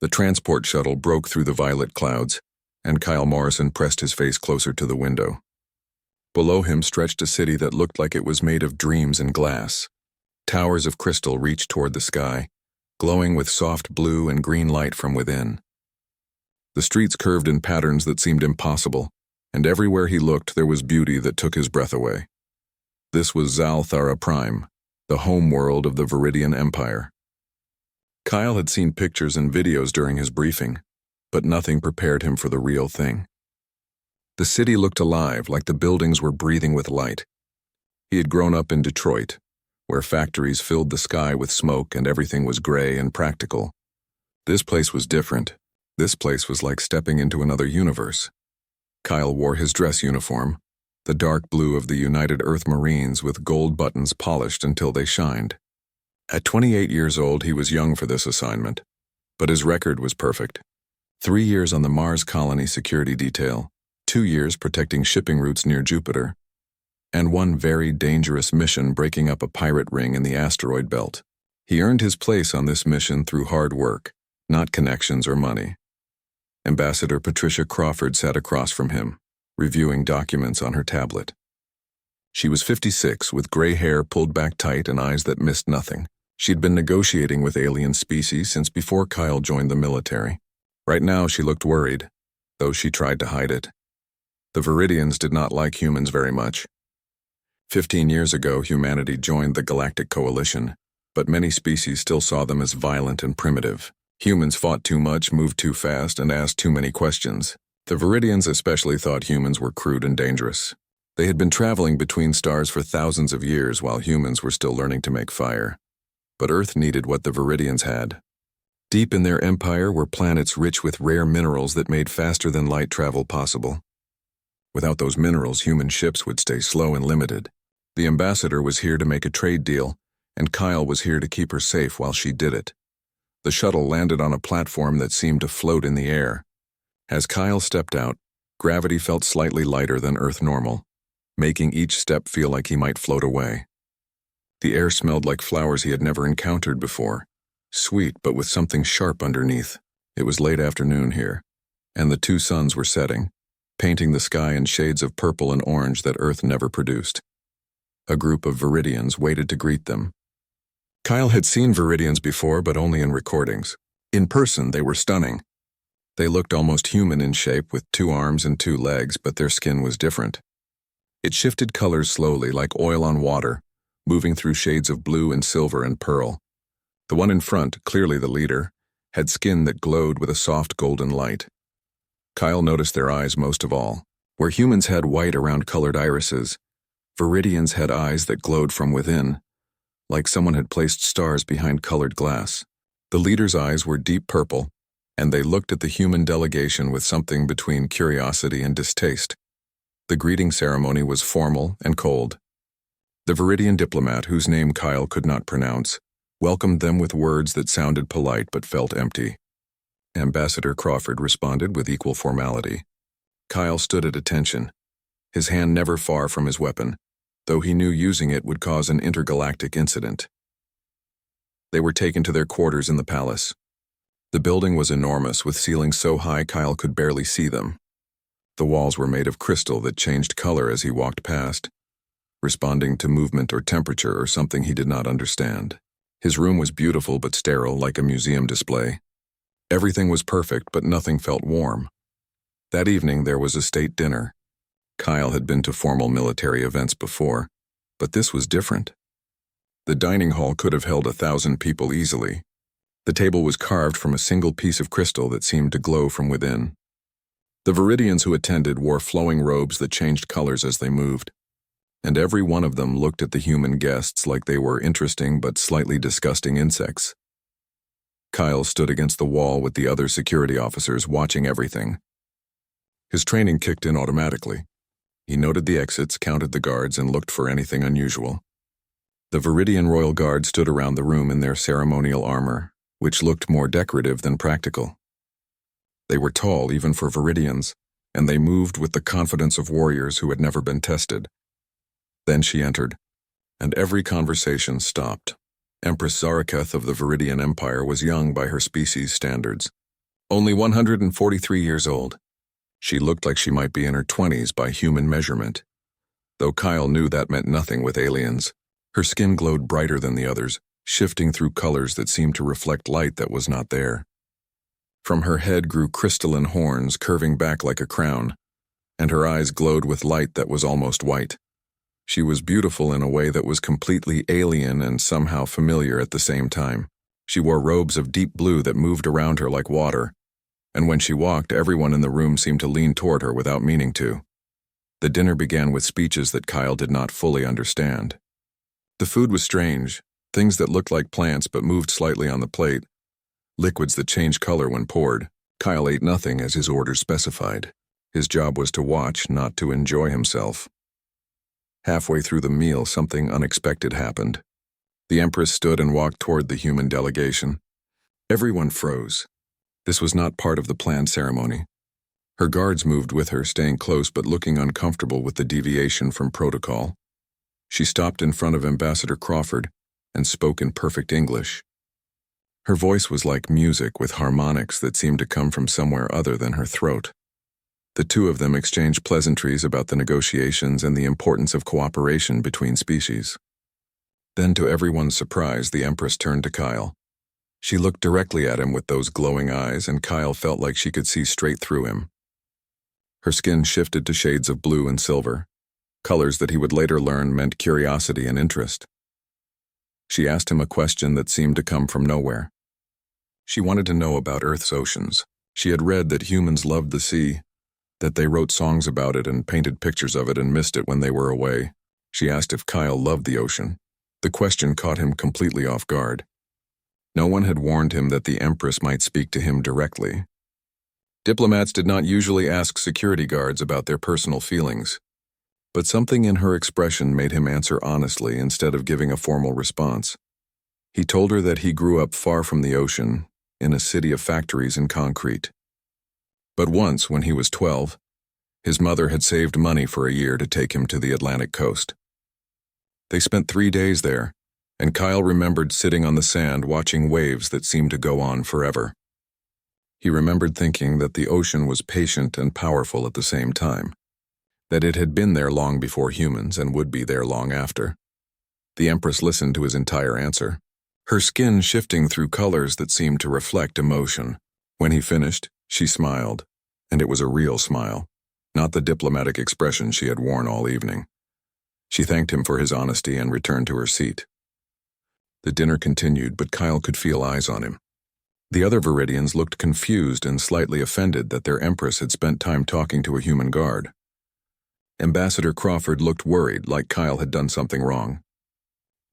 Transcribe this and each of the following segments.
The transport shuttle broke through the violet clouds, and Kyle Morrison pressed his face closer to the window. Below him stretched a city that looked like it was made of dreams and glass. Towers of crystal reached toward the sky, glowing with soft blue and green light from within. The streets curved in patterns that seemed impossible, and everywhere he looked there was beauty that took his breath away. This was Zalthara Prime, the home world of the Viridian Empire. Kyle had seen pictures and videos during his briefing, but nothing prepared him for the real thing. The city looked alive, like the buildings were breathing with light. He had grown up in Detroit, where factories filled the sky with smoke and everything was gray and practical. This place was different. This place was like stepping into another universe. Kyle wore his dress uniform, the dark blue of the United Earth Marines with gold buttons polished until they shined. At 28 years old, he was young for this assignment, but his record was perfect. 3 years on the Mars Colony Security Detail, 2 years protecting shipping routes near Jupiter, and 1 very dangerous mission breaking up a pirate ring in the asteroid belt. He earned his place on this mission through hard work, not connections or money. Ambassador Patricia Crawford sat across from him, reviewing documents on her tablet. She was 56, with gray hair pulled back tight and eyes that missed nothing. She'd been negotiating with alien species since before Kyle joined the military. Right now she looked worried, though she tried to hide it. The Viridians did not like humans very much. 15 years ago, humanity joined the Galactic Coalition, but many species still saw them as violent and primitive. Humans fought too much, moved too fast, and asked too many questions. The Viridians especially thought humans were crude and dangerous. They had been traveling between stars for thousands of years while humans were still learning to make fire. But Earth needed what the Viridians had. Deep in their empire were planets rich with rare minerals that made faster-than-light travel possible. Without those minerals, human ships would stay slow and limited. The ambassador was here to make a trade deal, and Kyle was here to keep her safe while she did it. The shuttle landed on a platform that seemed to float in the air. As Kyle stepped out, gravity felt slightly lighter than Earth normal, making each step feel like he might float away. The air smelled like flowers he had never encountered before, sweet but with something sharp underneath. It was late afternoon here, and the 2 suns were setting, painting the sky in shades of purple and orange that Earth never produced. A group of Viridians waited to greet them. Kyle had seen Viridians before, but only in recordings. In person, they were stunning. They looked almost human in shape with 2 arms and 2 legs, but their skin was different. It shifted colors slowly, like oil on water, moving through shades of blue and silver and pearl. The one in front, clearly the leader, had skin that glowed with a soft golden light. Kyle noticed their eyes most of all. Where humans had white around colored irises, Viridians had eyes that glowed from within, like someone had placed stars behind colored glass. The leader's eyes were deep purple, and they looked at the human delegation with something between curiosity and distaste. The greeting ceremony was formal and cold. The Viridian diplomat, whose name Kyle could not pronounce, welcomed them with words that sounded polite but felt empty. Ambassador Crawford responded with equal formality. Kyle stood at attention, his hand never far from his weapon, though he knew using it would cause an intergalactic incident. They were taken to their quarters in the palace. The building was enormous, with ceilings so high Kyle could barely see them. The walls were made of crystal that changed color as he walked past, responding to movement or temperature or something he did not understand. His room was beautiful but sterile, like a museum display. Everything was perfect, but nothing felt warm. That evening there was a state dinner. Kyle had been to formal military events before, but this was different. The dining hall could have held 1,000 people easily. The table was carved from a single piece of crystal that seemed to glow from within. The Viridians who attended wore flowing robes that changed colors as they moved, and every one of them looked at the human guests like they were interesting but slightly disgusting insects. Kyle stood against the wall with the other security officers watching everything. His training kicked in automatically. He noted the exits, counted the guards, and looked for anything unusual. The Viridian Royal Guard stood around the room in their ceremonial armor, which looked more decorative than practical. They were tall even for Viridians, and they moved with the confidence of warriors who had never been tested. Then she entered, and every conversation stopped. Empress Zaraketh of the Viridian Empire was young by her species' standards, only 143 years old. She looked like she might be in her 20s by human measurement, though Kyle knew that meant nothing with aliens. Her skin glowed brighter than the others, shifting through colors that seemed to reflect light that was not there. From her head grew crystalline horns curving back like a crown, and her eyes glowed with light that was almost white. She was beautiful in a way that was completely alien and somehow familiar at the same time. She wore robes of deep blue that moved around her like water, and when she walked, everyone in the room seemed to lean toward her without meaning to. The dinner began with speeches that Kyle did not fully understand. The food was strange, things that looked like plants but moved slightly on the plate, liquids that changed color when poured. Kyle ate nothing as his orders specified. His job was to watch, not to enjoy himself. Halfway through the meal, something unexpected happened. The Empress stood and walked toward the human delegation. Everyone froze. This was not part of the planned ceremony. Her guards moved with her, staying close but looking uncomfortable with the deviation from protocol. She stopped in front of Ambassador Crawford and spoke in perfect English. Her voice was like music with harmonics that seemed to come from somewhere other than her throat. The two of them exchanged pleasantries about the negotiations and the importance of cooperation between species. Then, to everyone's surprise, the Empress turned to Kyle. She looked directly at him with those glowing eyes, and Kyle felt like she could see straight through him. Her skin shifted to shades of blue and silver, colors that he would later learn meant curiosity and interest. She asked him a question that seemed to come from nowhere. She wanted to know about Earth's oceans. She had read that humans loved the sea, that they wrote songs about it and painted pictures of it and missed it when they were away. She asked if Kyle loved the ocean. The question caught him completely off guard. No one had warned him that the Empress might speak to him directly. Diplomats did not usually ask security guards about their personal feelings, but something in her expression made him answer honestly instead of giving a formal response. He told her that he grew up far from the ocean, in a city of factories and concrete. But once, when he was 12, his mother had saved money for a year to take him to the Atlantic coast. They spent 3 days there, and Kyle remembered sitting on the sand watching waves that seemed to go on forever. He remembered thinking that the ocean was patient and powerful at the same time, that it had been there long before humans and would be there long after. The Empress listened to his entire answer, her skin shifting through colors that seemed to reflect emotion. When he finished, she smiled, and it was a real smile, not the diplomatic expression she had worn all evening. She thanked him for his honesty and returned to her seat. The dinner continued, but Kyle could feel eyes on him. The other Viridians looked confused and slightly offended that their Empress had spent time talking to a human guard. Ambassador Crawford looked worried, like Kyle had done something wrong.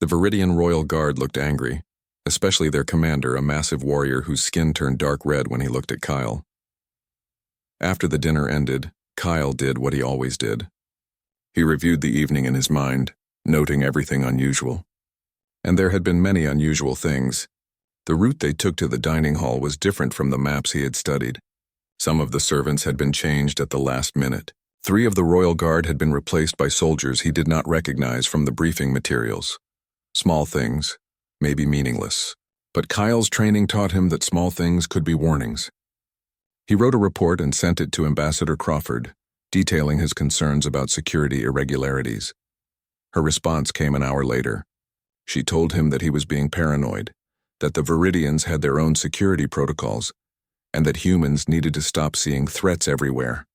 The Viridian Royal Guard looked angry, especially their commander, a massive warrior whose skin turned dark red when he looked at Kyle. After the dinner ended, Kyle did what he always did. He reviewed the evening in his mind, noting everything unusual. And there had been many unusual things. The route they took to the dining hall was different from the maps he had studied. Some of the servants had been changed at the last minute. 3 of the Royal Guard had been replaced by soldiers he did not recognize from the briefing materials. Small things, maybe meaningless. But Kyle's training taught him that small things could be warnings. He wrote a report and sent it to Ambassador Crawford, detailing his concerns about security irregularities. Her response came an hour later. She told him that he was being paranoid, that the Viridians had their own security protocols, and that humans needed to stop seeing threats everywhere.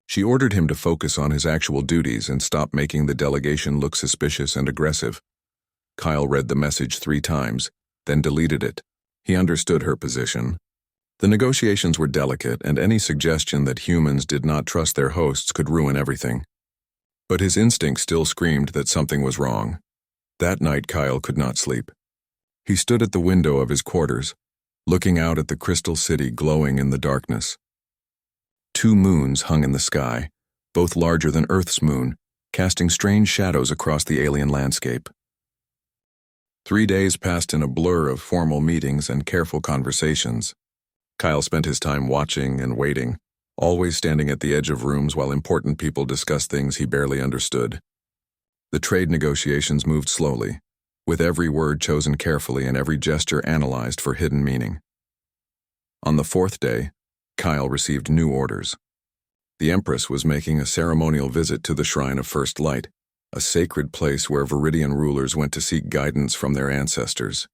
She ordered him to focus on his actual duties and stop making the delegation look suspicious and aggressive. Kyle read the message 3 times, then deleted it. He understood her position. The negotiations were delicate, and any suggestion that humans did not trust their hosts could ruin everything. But his instinct still screamed that something was wrong. That night, Kyle could not sleep. He stood at the window of his quarters, looking out at the crystal city glowing in the darkness. 2 moons hung in the sky, both larger than Earth's moon, casting strange shadows across the alien landscape. 3 days passed in a blur of formal meetings and careful conversations. Kyle spent his time watching and waiting, always standing at the edge of rooms while important people discussed things he barely understood. The trade negotiations moved slowly, with every word chosen carefully and every gesture analyzed for hidden meaning. On the fourth day, Kyle received new orders. The Empress was making a ceremonial visit to the Shrine of First Light, a sacred place where Viridian rulers went to seek guidance from their ancestors.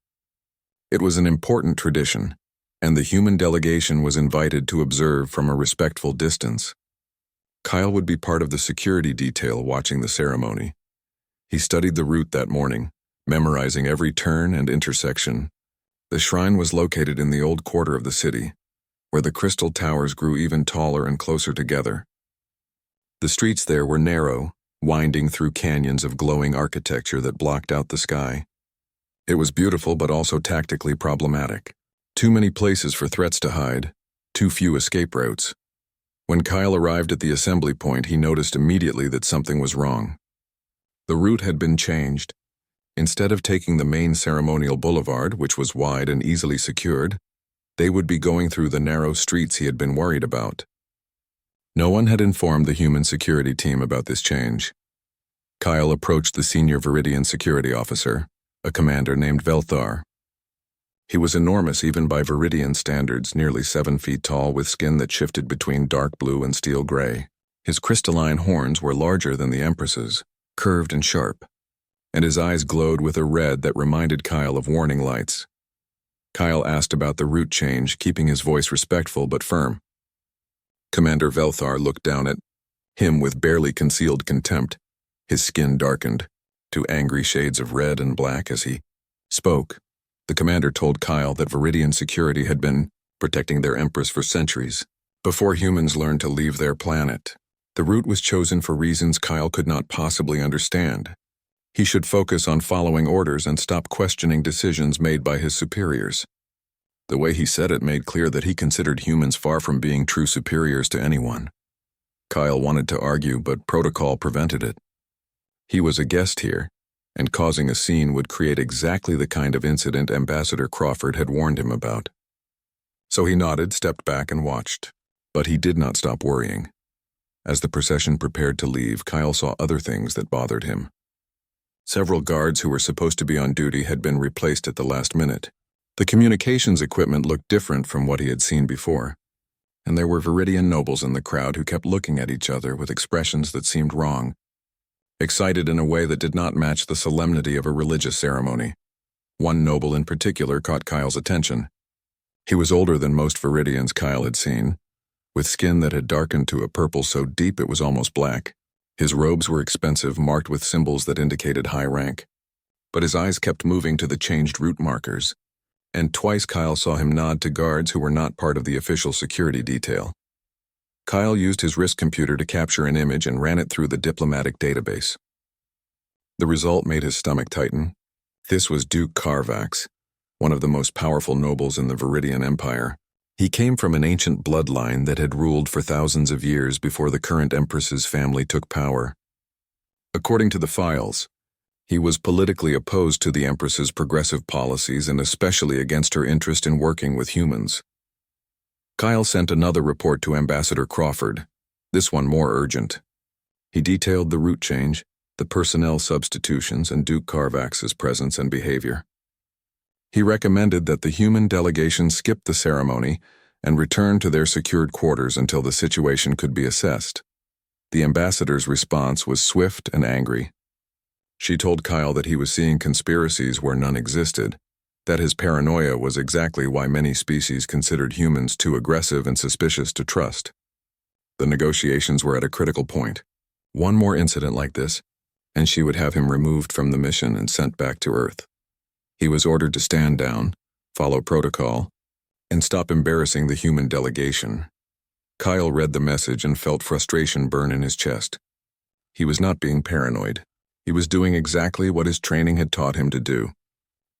It was an important tradition, and the human delegation was invited to observe from a respectful distance. Kyle would be part of the security detail watching the ceremony. He studied the route that morning, memorizing every turn and intersection. The shrine was located in the old quarter of the city, where the crystal towers grew even taller and closer together. The streets there were narrow, winding through canyons of glowing architecture that blocked out the sky. It was beautiful but also tactically problematic. Too many places for threats to hide, too few escape routes. When Kyle arrived at the assembly point, he noticed immediately that something was wrong. The route had been changed. Instead of taking the main ceremonial boulevard, which was wide and easily secured, they would be going through the narrow streets he had been worried about. No one had informed the human security team about this change. Kyle approached the senior Viridian security officer, a commander named Velthar. He was enormous even by Viridian standards, nearly 7 feet tall with skin that shifted between dark blue and steel gray. His crystalline horns were larger than the Empress's, curved and sharp, and his eyes glowed with a red that reminded Kyle of warning lights. Kyle asked about the route change, keeping his voice respectful but firm. Commander Velthar looked down at him with barely concealed contempt. His skin darkened to angry shades of red and black as he spoke. The commander told Kyle that Viridian security had been protecting their Empress for centuries, before humans learned to leave their planet. The route was chosen for reasons Kyle could not possibly understand. He should focus on following orders and stop questioning decisions made by his superiors. The way he said it made clear that he considered humans far from being true superiors to anyone. Kyle wanted to argue, but protocol prevented it. He was a guest here, and causing a scene would create exactly the kind of incident Ambassador Crawford had warned him about. So he nodded, stepped back, and watched. But he did not stop worrying. As the procession prepared to leave, Kyle saw other things that bothered him. Several guards who were supposed to be on duty had been replaced at the last minute. The communications equipment looked different from what he had seen before, and there were Viridian nobles in the crowd who kept looking at each other with expressions that seemed wrong, excited in a way that did not match the solemnity of a religious ceremony. One noble in particular caught Kyle's attention. He was older than most Viridians Kyle had seen, with skin that had darkened to a purple so deep it was almost black. His robes were expensive, marked with symbols that indicated high rank. But his eyes kept moving to the changed route markers, and twice Kyle saw him nod to guards who were not part of the official security detail. Kyle used his wrist computer to capture an image and ran it through the diplomatic database. The result made his stomach tighten. This was Duke Carvax, one of the most powerful nobles in the Viridian Empire. He came from an ancient bloodline that had ruled for thousands of years before the current Empress's family took power. According to the files, he was politically opposed to the Empress's progressive policies and especially against her interest in working with humans. Kyle sent another report to Ambassador Crawford, this one more urgent. He detailed the route change, the personnel substitutions, and Duke Carvax's presence and behavior. He recommended that the human delegation skip the ceremony and return to their secured quarters until the situation could be assessed. The ambassador's response was swift and angry. She told Kyle that he was seeing conspiracies where none existed, that his paranoia was exactly why many species considered humans too aggressive and suspicious to trust. The negotiations were at a critical point. One more incident like this, and she would have him removed from the mission and sent back to Earth. He was ordered to stand down, follow protocol, and stop embarrassing the human delegation. Kyle read the message and felt frustration burn in his chest. He was not being paranoid. He was doing exactly what his training had taught him to do.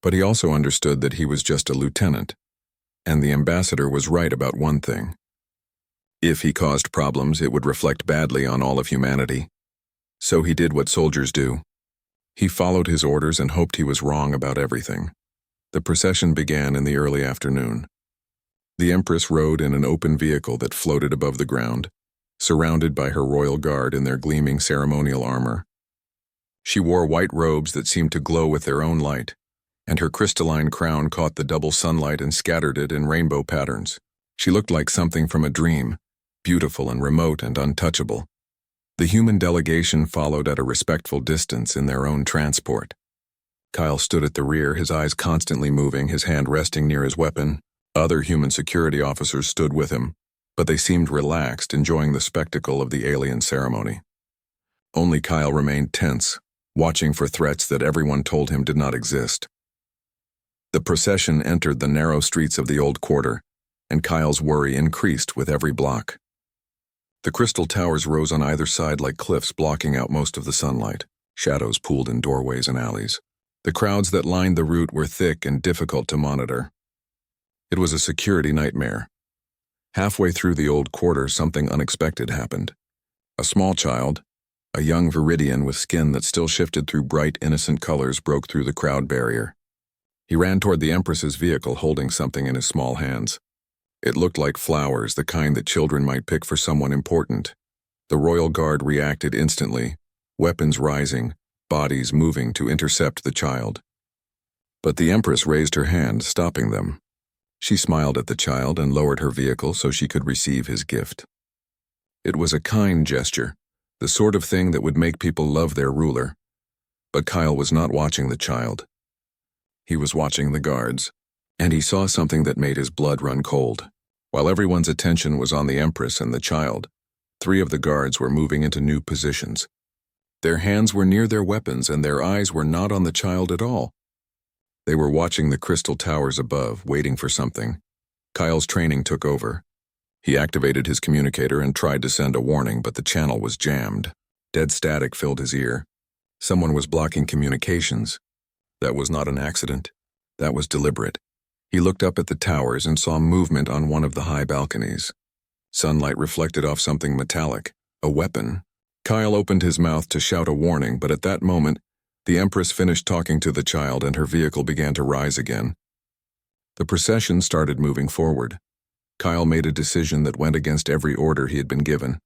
But he also understood that he was just a lieutenant, and the ambassador was right about one thing. If he caused problems, it would reflect badly on all of humanity. So he did what soldiers do. He followed his orders and hoped he was wrong about everything. The procession began in the early afternoon. The Empress rode in an open vehicle that floated above the ground, surrounded by her royal guard in their gleaming ceremonial armor. She wore white robes that seemed to glow with their own light, and her crystalline crown caught the double sunlight and scattered it in rainbow patterns. She looked like something from a dream, beautiful and remote and untouchable. The human delegation followed at a respectful distance in their own transport. Kyle stood at the rear, his eyes constantly moving, his hand resting near his weapon. Other human security officers stood with him, but they seemed relaxed, enjoying the spectacle of the alien ceremony. Only Kyle remained tense, watching for threats that everyone told him did not exist. The procession entered the narrow streets of the old quarter, and Kyle's worry increased with every block. The crystal towers rose on either side like cliffs, blocking out most of the sunlight. Shadows pooled in doorways and alleys. The crowds that lined the route were thick and difficult to monitor. It was a security nightmare. Halfway through the old quarter, something unexpected happened. A small child, a young Viridian with skin that still shifted through bright, innocent colors, broke through the crowd barrier. He ran toward the Empress's vehicle, holding something in his small hands. It looked like flowers, the kind that children might pick for someone important. The royal guard reacted instantly, weapons rising, bodies moving to intercept the child. But the Empress raised her hand, stopping them. She smiled at the child and lowered her vehicle so she could receive his gift. It was a kind gesture, the sort of thing that would make people love their ruler. But Kyle was not watching the child. He was watching the guards, and he saw something that made his blood run cold. While everyone's attention was on the Empress and the child, 3 of the guards were moving into new positions. Their hands were near their weapons and their eyes were not on the child at all. They were watching the crystal towers above, waiting for something. Kyle's training took over. He activated his communicator and tried to send a warning, but the channel was jammed. Dead static filled his ear. Someone was blocking communications. That was not an accident. That was deliberate. He looked up at the towers and saw movement on one of the high balconies. Sunlight reflected off something metallic, a weapon. Kyle opened his mouth to shout a warning, but at that moment, the Empress finished talking to the child and her vehicle began to rise again. The procession started moving forward. Kyle made a decision that went against every order he had been given.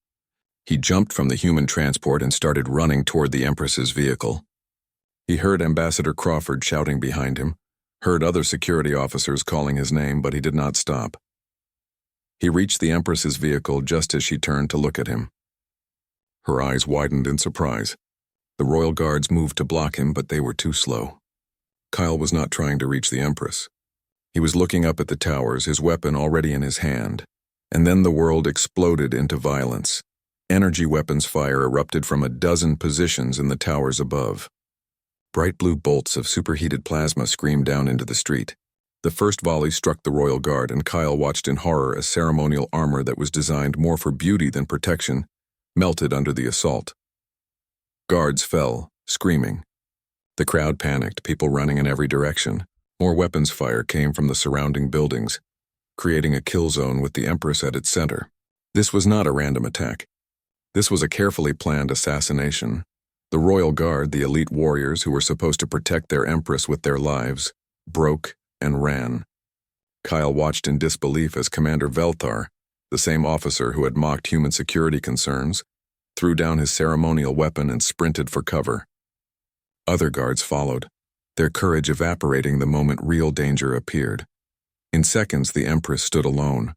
He jumped from the human transport and started running toward the Empress's vehicle. He heard Ambassador Crawford shouting behind him, heard other security officers calling his name, but he did not stop. He reached the Empress's vehicle just as she turned to look at him. Her eyes widened in surprise. The royal guards moved to block him, but they were too slow. Kyle was not trying to reach the Empress. He was looking up at the towers, his weapon already in his hand. And then the world exploded into violence. Energy weapons fire erupted from a dozen positions in the towers above. Bright blue bolts of superheated plasma screamed down into the street. The first volley struck the royal guard, and Kyle watched in horror as ceremonial armor that was designed more for beauty than protection melted under the assault. Guards fell, screaming. The crowd panicked, people running in every direction. More weapons fire came from the surrounding buildings, creating a kill zone with the Empress at its center. This was not a random attack. This was a carefully planned assassination. The royal guard, the elite warriors who were supposed to protect their Empress with their lives, broke and ran. Kyle watched in disbelief as Commander Velthar, the same officer who had mocked human security concerns, threw down his ceremonial weapon and sprinted for cover. Other guards followed, their courage evaporating the moment real danger appeared. In seconds, the Empress stood alone.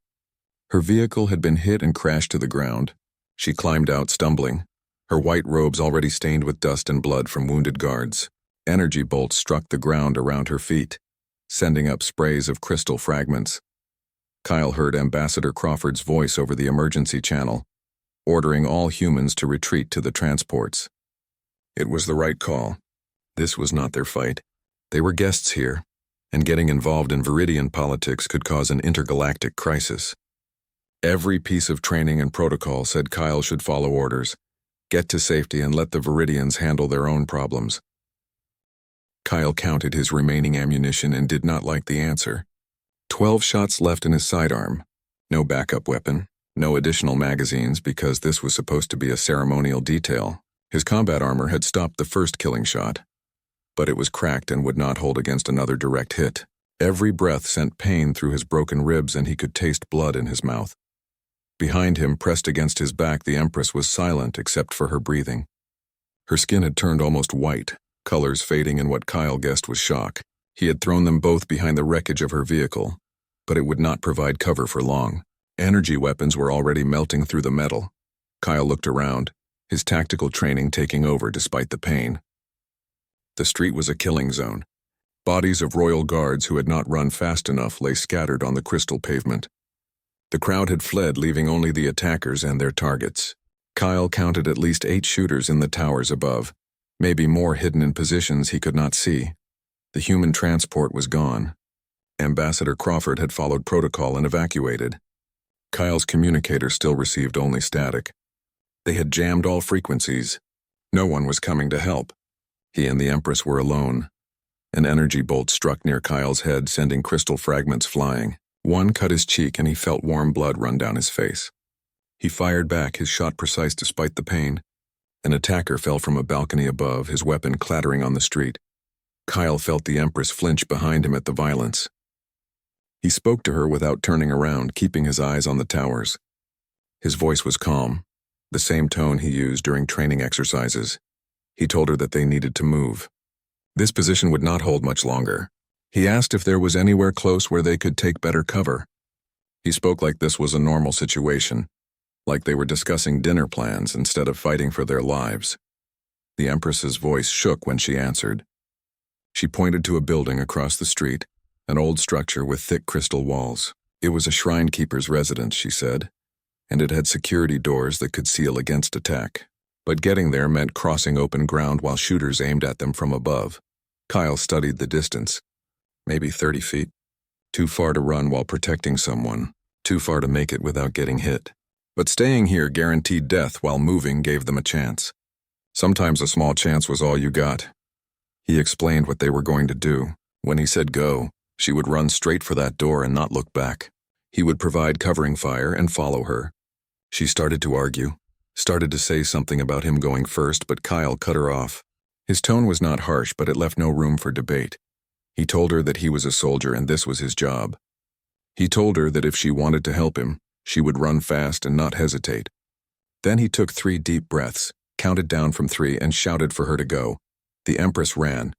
Her vehicle had been hit and crashed to the ground. She climbed out, stumbling, her white robes already stained with dust and blood from wounded guards. Energy bolts struck the ground around her feet, sending up sprays of crystal fragments. Kyle heard Ambassador Crawford's voice over the emergency channel, ordering all humans to retreat to the transports. It was the right call. This was not their fight. They were guests here, and getting involved in Viridian politics could cause an intergalactic crisis. Every piece of training and protocol said Kyle should follow orders, get to safety, and let the Viridians handle their own problems. Kyle counted his remaining ammunition and did not like the answer. 12 shots left in his sidearm. No backup weapon, no additional magazines because this was supposed to be a ceremonial detail. His combat armor had stopped the first killing shot, but it was cracked and would not hold against another direct hit. Every breath sent pain through his broken ribs and he could taste blood in his mouth. Behind him, pressed against his back, the Empress was silent except for her breathing. Her skin had turned almost white, colors fading in what Kyle guessed was shock. He had thrown them both behind the wreckage of her vehicle. but it would not provide cover for long. Energy weapons were already melting through the metal. Kyle looked around, his tactical training taking over despite the pain. The street was a killing zone. Bodies of royal guards who had not run fast enough lay scattered on the crystal pavement. The crowd had fled, leaving only the attackers and their targets. Kyle counted at least 8 shooters in the towers above, maybe more hidden in positions he could not see. The human transport was gone. Ambassador Crawford had followed protocol and evacuated. Kyle's communicator still received only static. They had jammed all frequencies. No one was coming to help. He and the Empress were alone. An energy bolt struck near Kyle's head, sending crystal fragments flying. One cut his cheek and he felt warm blood run down his face. He fired back, his shot precise despite the pain. An attacker fell from a balcony above, his weapon clattering on the street. Kyle felt the Empress flinch behind him at the violence. He spoke to her without turning around, keeping his eyes on the towers. His voice was calm, the same tone he used during training exercises. He told her that they needed to move. This position would not hold much longer. He asked if there was anywhere close where they could take better cover. He spoke like this was a normal situation, like they were discussing dinner plans instead of fighting for their lives. The Empress's voice shook when she answered. She pointed to a building across the street, an old structure with thick crystal walls. It was a shrine keeper's residence, she said, and it had security doors that could seal against attack. But getting there meant crossing open ground while shooters aimed at them from above. Kyle studied the distance. Maybe 30 feet. Too far to run while protecting someone. Too far to make it without getting hit. But staying here guaranteed death while moving gave them a chance. Sometimes a small chance was all you got. He explained what they were going to do. When he said go, she would run straight for that door and not look back. He would provide covering fire and follow her. She started to argue, started to say something about him going first, but Kyle cut her off. His tone was not harsh, but it left no room for debate. He told her that he was a soldier and this was his job. He told her that if she wanted to help him, she would run fast and not hesitate. Then he took 3 deep breaths, counted down from 3, and shouted for her to go. The Empress ran.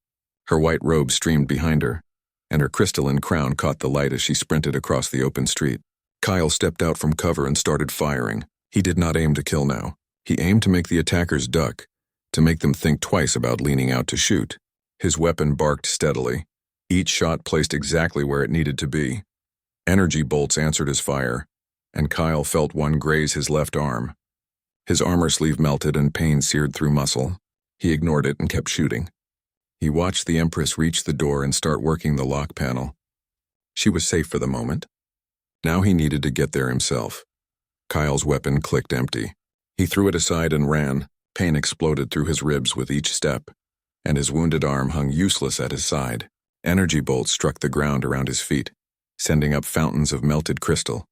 Her white robe streamed behind her, and her crystalline crown caught the light as she sprinted across the open street. Kyle stepped out from cover and started firing. He did not aim to kill now. He aimed to make the attackers duck, to make them think twice about leaning out to shoot. His weapon barked steadily, each shot placed exactly where it needed to be. Energy bolts answered his fire, and Kyle felt one graze his left arm. His armor sleeve melted and pain seared through muscle. He ignored it and kept shooting. He watched the Empress reach the door and start working the lock panel. She was safe for the moment. Now he needed to get there himself. Kyle's weapon clicked empty. He threw it aside and ran. Pain exploded through his ribs with each step, and his wounded arm hung useless at his side. Energy bolts struck the ground around his feet, sending up fountains of melted crystal.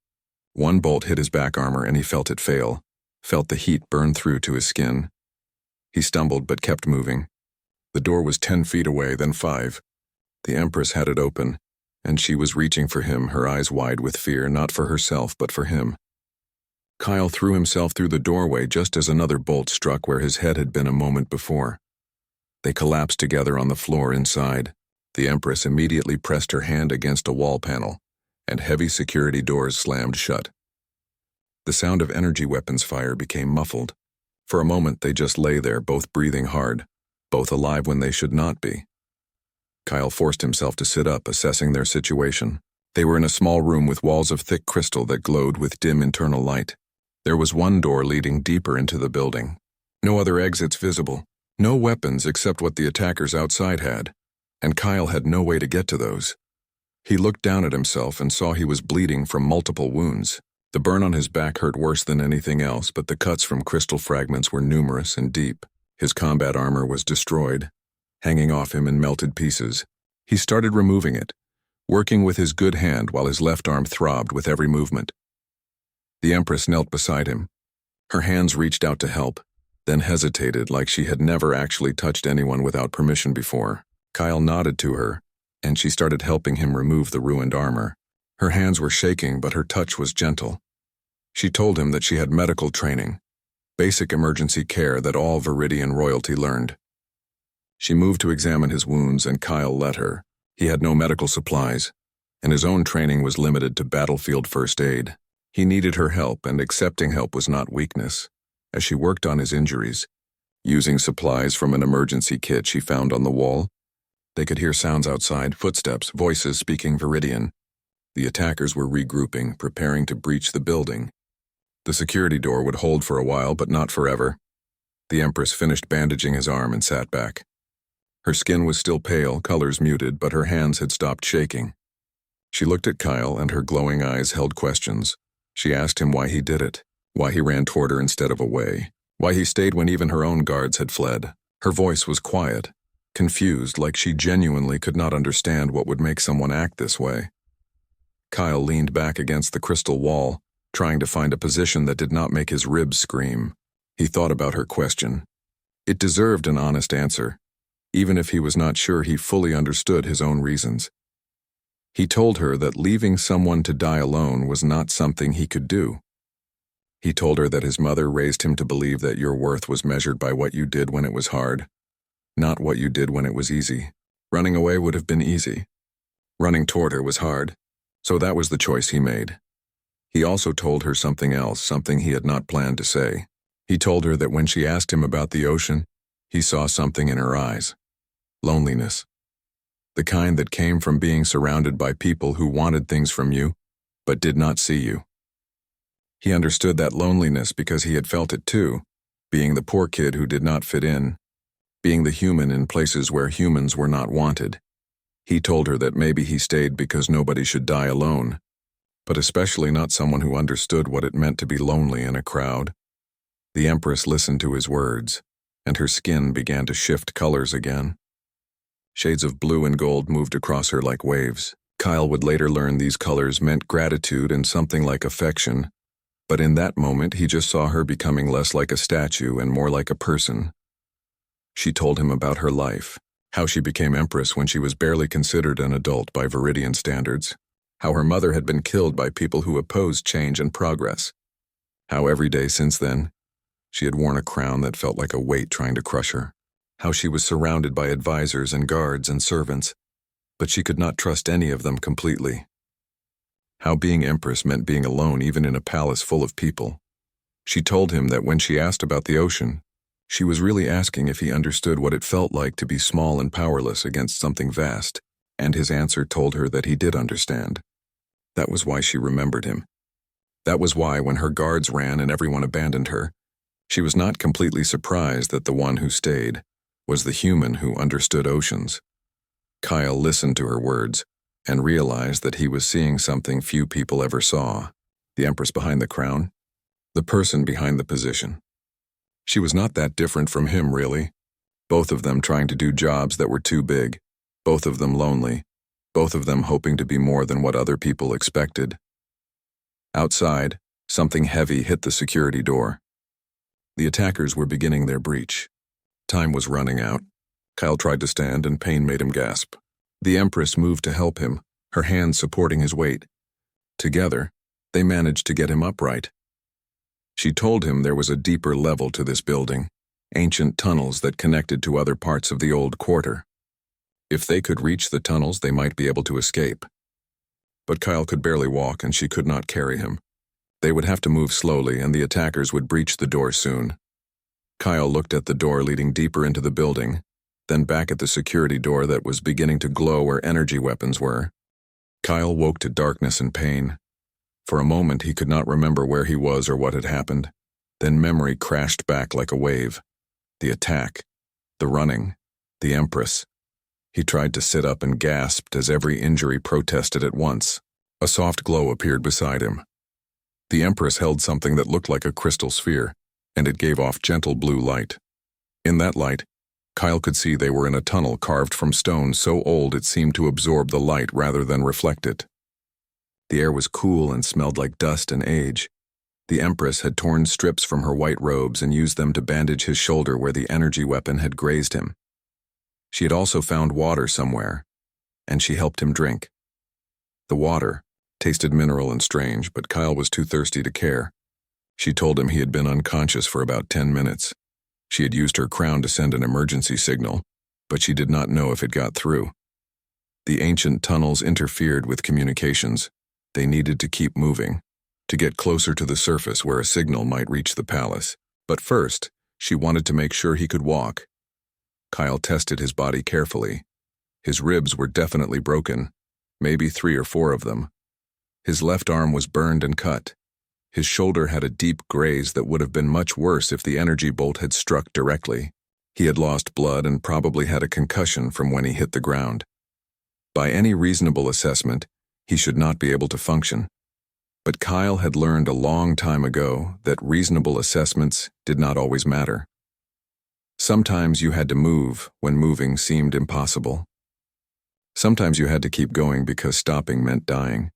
One bolt hit his back armor and he felt it fail, felt the heat burn through to his skin. He stumbled but kept moving. The door was 10 feet away, then 5. The Empress had it open, and she was reaching for him, her eyes wide with fear, not for herself but for him. Kyle threw himself through the doorway just as another bolt struck where his head had been a moment before. They collapsed together on the floor inside. The Empress immediately pressed her hand against a wall panel, and heavy security doors slammed shut. The sound of energy weapons fire became muffled. For a moment they just lay there, both breathing hard, both alive when they should not be. Kyle forced himself to sit up, assessing their situation. They were in a small room with walls of thick crystal that glowed with dim internal light. There was one door leading deeper into the building. No other exits visible, no weapons except what the attackers outside had, and Kyle had no way to get to those. He looked down at himself and saw he was bleeding from multiple wounds. The burn on his back hurt worse than anything else, but the cuts from crystal fragments were numerous and deep. His combat armor was destroyed, hanging off him in melted pieces. He started removing it, working with his good hand while his left arm throbbed with every movement. The Empress knelt beside him. Her hands reached out to help, then hesitated like she had never actually touched anyone without permission before. Kyle nodded to her, and she started helping him remove the ruined armor. Her hands were shaking, but her touch was gentle. She told him that she had medical training, basic emergency care that all Viridian royalty learned. She moved to examine his wounds, and Kyle let her. He had no medical supplies. and his own training was limited to battlefield first aid. He needed her help, and accepting help was not weakness. As she worked on his injuries, using supplies from an emergency kit she found on the wall, they could hear sounds outside, footsteps, voices speaking Viridian. The attackers were regrouping, preparing to breach the building. The security door would hold for a while, but not forever. The Empress finished bandaging his arm and sat back. Her skin was still pale, colors muted, but her hands had stopped shaking. She looked at Kyle, and her glowing eyes held questions. She asked him why he did it, why he ran toward her instead of away, why he stayed when even her own guards had fled. Her voice was quiet, confused, like she genuinely could not understand what would make someone act this way. Kyle leaned back against the crystal wall, trying to find a position that did not make his ribs scream. He thought about her question. It deserved an honest answer, even if he was not sure he fully understood his own reasons. He told her that leaving someone to die alone was not something he could do. He told her that his mother raised him to believe that your worth was measured by what you did when it was hard, not what you did when it was easy. Running away would have been easy. Running toward her was hard, so that was the choice he made. He also told her something else, something he had not planned to say. He told her that when she asked him about the ocean, he saw something in her eyes. Loneliness. The kind that came from being surrounded by people who wanted things from you, but did not see you. He understood that loneliness because he had felt it too, being the poor kid who did not fit in, being the human in places where humans were not wanted. He told her that maybe he stayed because nobody should die alone, but especially not someone who understood what it meant to be lonely in a crowd. The Empress listened to his words, and her skin began to shift colors again. Shades of blue and gold moved across her like waves. Kyle would later learn these colors meant gratitude and something like affection, but in that moment he just saw her becoming less like a statue and more like a person. She told him about her life, how she became Empress when she was barely considered an adult by Viridian standards, how her mother had been killed by people who opposed change and progress, how every day since then she had worn a crown that felt like a weight trying to crush her, how she was surrounded by advisors and guards and servants, but she could not trust any of them completely. How being Empress meant being alone even in a palace full of people. She told him that when she asked about the ocean, she was really asking if he understood what it felt like to be small and powerless against something vast, and his answer told her that he did understand. That was why she remembered him. That was why when her guards ran and everyone abandoned her, she was not completely surprised that the one who stayed was the human who understood oceans. Kyle listened to her words and realized that he was seeing something few people ever saw. The Empress behind the crown, the person behind the position. She was not that different from him, really. Both of them trying to do jobs that were too big, both of them lonely, both of them hoping to be more than what other people expected. Outside, something heavy hit the security door. The attackers were beginning their breach. Time was running out. Kyle tried to stand, and pain made him gasp. The Empress moved to help him, her hands supporting his weight. Together, they managed to get him upright. She told him there was a deeper level to this building, ancient tunnels that connected to other parts of the old quarter. If they could reach the tunnels, they might be able to escape. But Kyle could barely walk, and she could not carry him. They would have to move slowly, and the attackers would breach the door soon. Kyle looked at the door leading deeper into the building, then back at the security door that was beginning to glow where energy weapons were. Kyle woke to darkness and pain. For a moment he could not remember where he was or what had happened. Then memory crashed back like a wave. The attack, the running, the Empress. He tried to sit up and gasped as every injury protested at once. A soft glow appeared beside him. The Empress held something that looked like a crystal sphere, and it gave off gentle blue light. In that light, Kyle could see they were in a tunnel carved from stone so old it seemed to absorb the light rather than reflect it. The air was cool and smelled like dust and age. The Empress had torn strips from her white robes and used them to bandage his shoulder where the energy weapon had grazed him. She had also found water somewhere, and she helped him drink. The water tasted mineral and strange, but Kyle was too thirsty to care. She told him he had been unconscious for about 10 minutes. She had used her crown to send an emergency signal, but she did not know if it got through. The ancient tunnels interfered with communications. They needed to keep moving, to get closer to the surface where a signal might reach the palace. But first, she wanted to make sure he could walk. Kyle tested his body carefully. His ribs were definitely broken, maybe 3 or 4 of them. His left arm was burned and cut. His shoulder had a deep graze that would have been much worse if the energy bolt had struck directly. He had lost blood and probably had a concussion from when he hit the ground. By any reasonable assessment, he should not be able to function. But Kyle had learned a long time ago that reasonable assessments did not always matter. Sometimes you had to move when moving seemed impossible. Sometimes you had to keep going because stopping meant dying.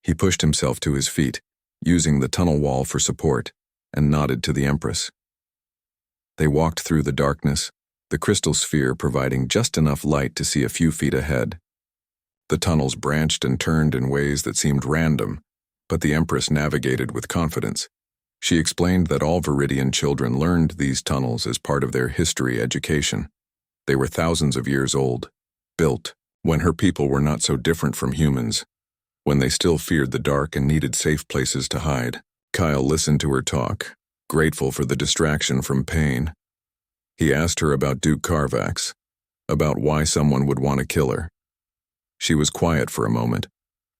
He pushed himself to his feet, using the tunnel wall for support, and nodded to the Empress. They walked through the darkness, the crystal sphere providing just enough light to see a few feet ahead. The tunnels branched and turned in ways that seemed random, but the Empress navigated with confidence. She explained that all Viridian children learned these tunnels as part of their history education. They were thousands of years old, built when her people were not so different from humans, when they still feared the dark and needed safe places to hide. Kyle listened to her talk, grateful for the distraction from pain. He asked her about Duke Carvax, about why someone would want to kill her. She was quiet for a moment,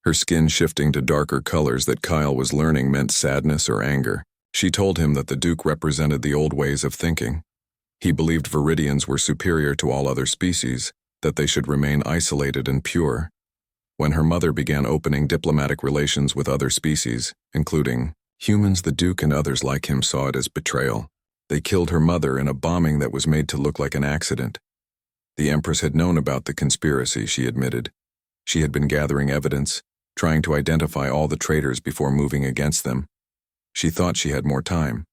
her skin shifting to darker colors that Kyle was learning meant sadness or anger. She told him that the Duke represented the old ways of thinking. He believed Viridians were superior to all other species, that they should remain isolated and pure. When her mother began opening diplomatic relations with other species, including humans, the Duke and others like him saw it as betrayal. They killed her mother in a bombing that was made to look like an accident. The Empress had known about the conspiracy, she admitted. She had been gathering evidence, trying to identify all the traitors before moving against them. She thought she had more time.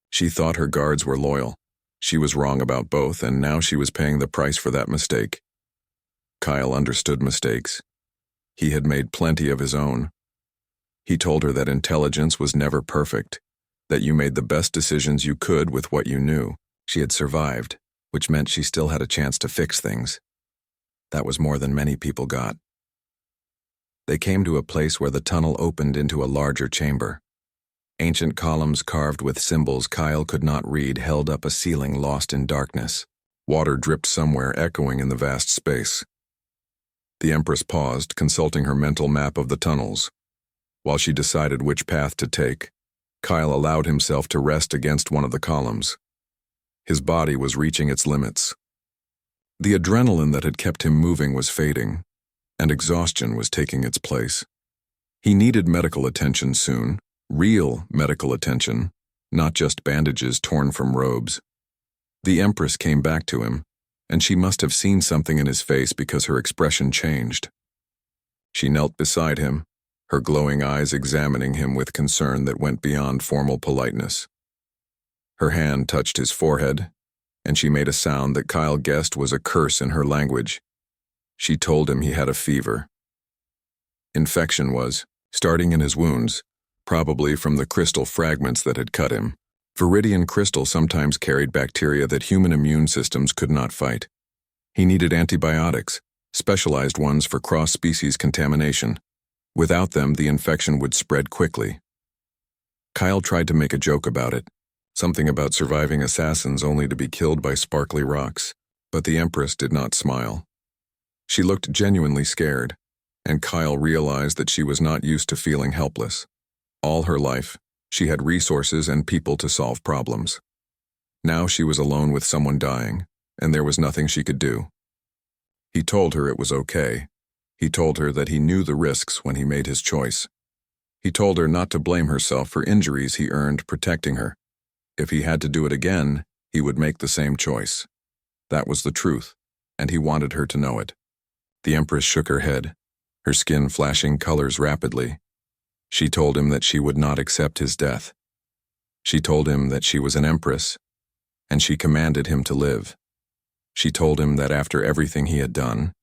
She thought her guards were loyal. She was wrong about both, and now she was paying the price for that mistake. Kyle understood mistakes. He had made plenty of his own. He told her that intelligence was never perfect, that you made the best decisions you could with what you knew. She had survived, which meant she still had a chance to fix things. That was more than many people got. They came to a place where the tunnel opened into a larger chamber. Ancient columns carved with symbols Kyle could not read held up a ceiling lost in darkness. Water dripped somewhere, echoing in the vast space. The Empress paused, consulting her mental map of the tunnels. While she decided which path to take, Kyle allowed himself to rest against one of the columns. His body was reaching its limits. The adrenaline that had kept him moving was fading, and exhaustion was taking its place. He needed medical attention soon, real medical attention, not just bandages torn from robes. The Empress came back to him, and she must have seen something in his face because her expression changed. She knelt beside him, her glowing eyes examining him with concern that went beyond formal politeness. Her hand touched his forehead, and she made a sound that Kyle guessed was a curse in her language. She told him he had a fever. Infection was starting in his wounds, probably from the crystal fragments that had cut him. Viridian crystal sometimes carried bacteria that human immune systems could not fight. He needed antibiotics, specialized ones for cross-species contamination. Without them, the infection would spread quickly. Kyle tried to make a joke about it, something about surviving assassins only to be killed by sparkly rocks, but the Empress did not smile. She looked genuinely scared, and Kyle realized that she was not used to feeling helpless. All her life, she had resources and people to solve problems. Now she was alone with someone dying, and there was nothing she could do. He told her it was okay. He told her that he knew the risks when he made his choice. He told her not to blame herself for injuries he earned protecting her. If he had to do it again, he would make the same choice. That was the truth, and he wanted her to know it. The Empress shook her head, her skin flashing colors rapidly. She told him that she would not accept his death. She told him that she was an Empress, and she commanded him to live. She told him that after everything he had done,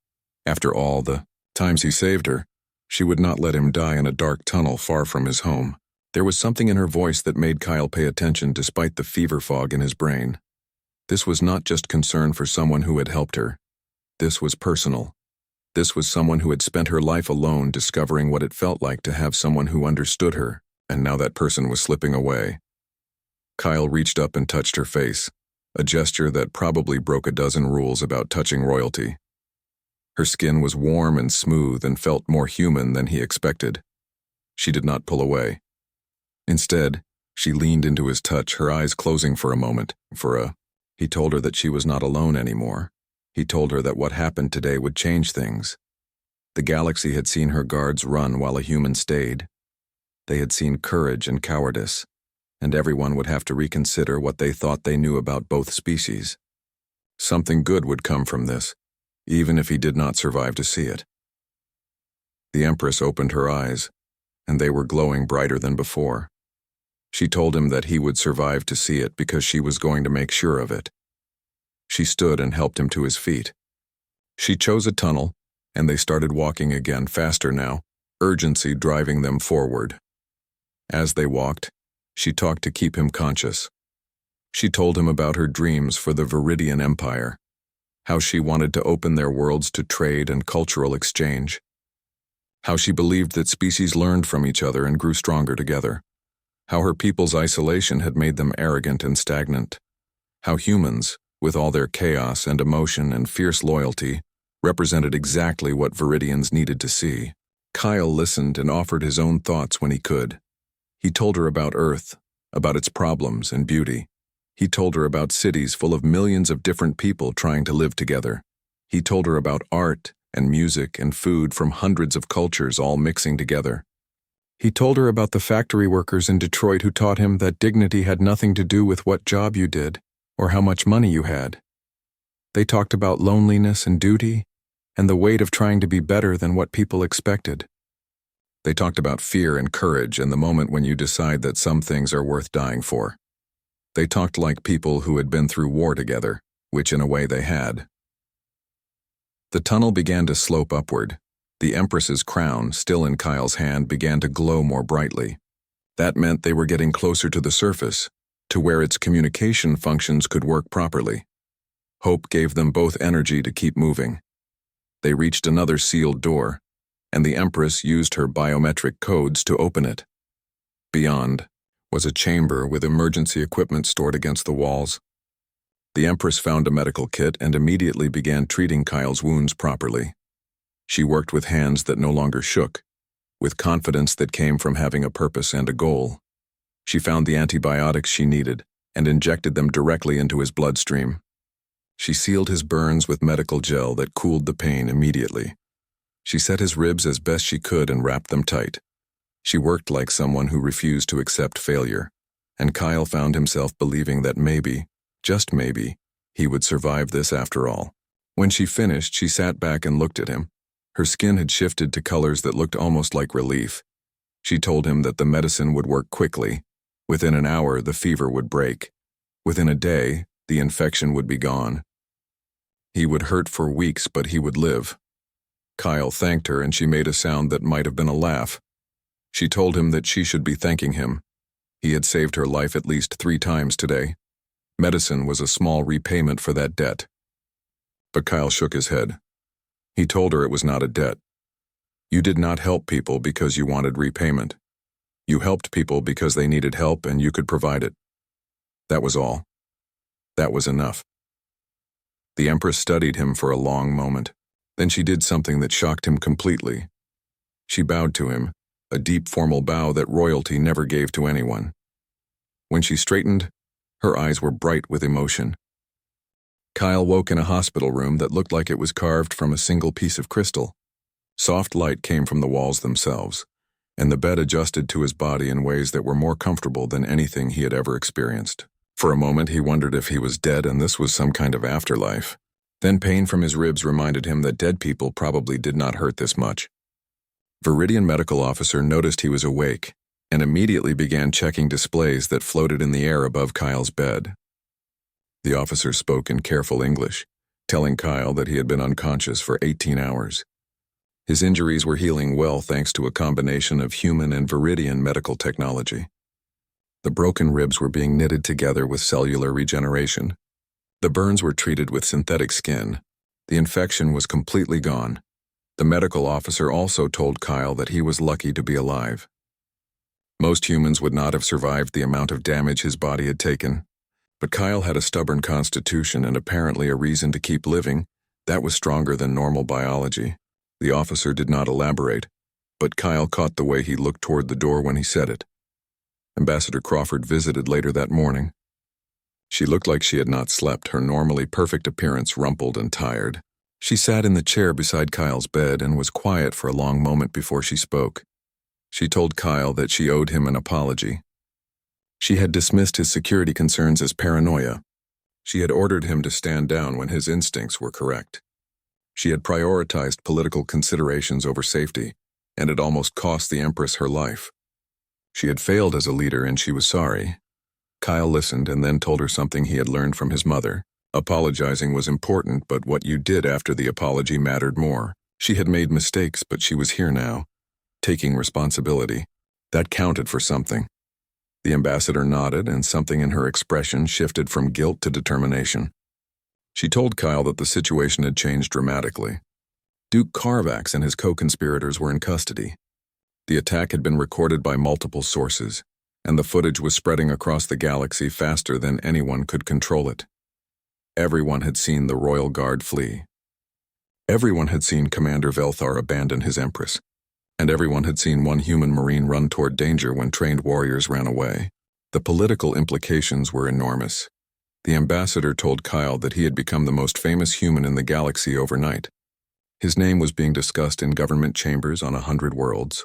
after all the times he saved her, she would not let him die in a dark tunnel far from his home. There was something in her voice that made Kyle pay attention despite the fever fog in his brain. This was not just concern for someone who had helped her. This was personal. This was someone who had spent her life alone discovering what it felt like to have someone who understood her, and now that person was slipping away. Kyle reached up and touched her face, a gesture that probably broke a dozen rules about touching royalty. Her skin was warm and smooth and felt more human than he expected. She did not pull away. Instead, she leaned into his touch, her eyes closing for a moment. He told her that she was not alone anymore. He told her that what happened today would change things. The galaxy had seen her guards run while a human stayed. They had seen courage and cowardice, and everyone would have to reconsider what they thought they knew about both species. Something good would come from this, even if he did not survive to see it. The Empress opened her eyes, and they were glowing brighter than before. She told him that he would survive to see it because she was going to make sure of it. She stood and helped him to his feet. She chose a tunnel, and they started walking again, faster now, urgency driving them forward. As they walked, she talked to keep him conscious. She told him about her dreams for the Viridian Empire, how she wanted to open their worlds to trade and cultural exchange, how she believed that species learned from each other and grew stronger together, how her people's isolation had made them arrogant and stagnant, how humans, with all their chaos and emotion and fierce loyalty, represented exactly what Viridians needed to see. Kyle listened and offered his own thoughts when he could. He told her about Earth, about its problems and beauty. He told her about cities full of millions of different people trying to live together. He told her about art and music and food from hundreds of cultures all mixing together. He told her about the factory workers in Detroit who taught him that dignity had nothing to do with what job you did or how much money you had. They talked about loneliness and duty and the weight of trying to be better than what people expected. They talked about fear and courage and the moment when you decide that some things are worth dying for. They talked like people who had been through war together, which in a way they had. The tunnel began to slope upward. The Empress's crown, still in Kyle's hand, began to glow more brightly. That meant they were getting closer to the surface, to where its communication functions could work properly. Hope gave them both energy to keep moving. They reached another sealed door, and the Empress used her biometric codes to open it. Beyond was a chamber with emergency equipment stored against the walls. The Empress found a medical kit and immediately began treating Kyle's wounds properly. She worked with hands that no longer shook, with confidence that came from having a purpose and a goal. She found the antibiotics she needed and injected them directly into his bloodstream. She sealed his burns with medical gel that cooled the pain immediately. She set his ribs as best she could and wrapped them tight. She worked like someone who refused to accept failure, and Kyle found himself believing that maybe, just maybe, he would survive this after all. When she finished, she sat back and looked at him. Her skin had shifted to colors that looked almost like relief. She told him that the medicine would work quickly. Within an hour, the fever would break. Within a day, the infection would be gone. He would hurt for weeks, but he would live. Kyle thanked her, and she made a sound that might have been a laugh. She told him that she should be thanking him. He had saved her life at least 3 times today. Medicine was a small repayment for that debt. But Kyle shook his head. He told her it was not a debt. You did not help people because you wanted repayment. You helped people because they needed help and you could provide it. That was all. That was enough. The Empress studied him for a long moment. Then she did something that shocked him completely. She bowed to him, a deep formal bow that royalty never gave to anyone. When she straightened, her eyes were bright with emotion. Kyle woke in a hospital room that looked like it was carved from a single piece of crystal. Soft light came from the walls themselves, and the bed adjusted to his body in ways that were more comfortable than anything he had ever experienced. For a moment, he wondered if he was dead and this was some kind of afterlife. Then pain from his ribs reminded him that dead people probably did not hurt this much. Viridian medical officer noticed he was awake and immediately began checking displays that floated in the air above Kyle's bed. The officer spoke in careful English, telling Kyle that he had been unconscious for 18 hours. His injuries were healing well thanks to a combination of human and Viridian medical technology. The broken ribs were being knitted together with cellular regeneration. The burns were treated with synthetic skin. The infection was completely gone. The medical officer also told Kyle that he was lucky to be alive. Most humans would not have survived the amount of damage his body had taken, but Kyle had a stubborn constitution and apparently a reason to keep living that was stronger than normal biology. The officer did not elaborate, but Kyle caught the way he looked toward the door when he said it. Ambassador Crawford visited later that morning. She looked like she had not slept, her normally perfect appearance rumpled and tired. She sat in the chair beside Kyle's bed and was quiet for a long moment before she spoke. She told Kyle that she owed him an apology. She had dismissed his security concerns as paranoia. She had ordered him to stand down when his instincts were correct. She had prioritized political considerations over safety, and it almost cost the Empress her life. She had failed as a leader and she was sorry. Kyle listened and then told her something he had learned from his mother. Apologizing was important, but what you did after the apology mattered more. She had made mistakes, but she was here now, taking responsibility. That counted for something. The ambassador nodded, and something in her expression shifted from guilt to determination. She told Kyle that the situation had changed dramatically. Duke Carvax and his co-conspirators were in custody. The attack had been recorded by multiple sources, and the footage was spreading across the galaxy faster than anyone could control it. Everyone had seen the Royal Guard flee. Everyone had seen Commander Velthar abandon his Empress. And everyone had seen one human Marine run toward danger when trained warriors ran away. The political implications were enormous. The ambassador told Kyle that he had become the most famous human in the galaxy overnight. His name was being discussed in government chambers on 100 worlds.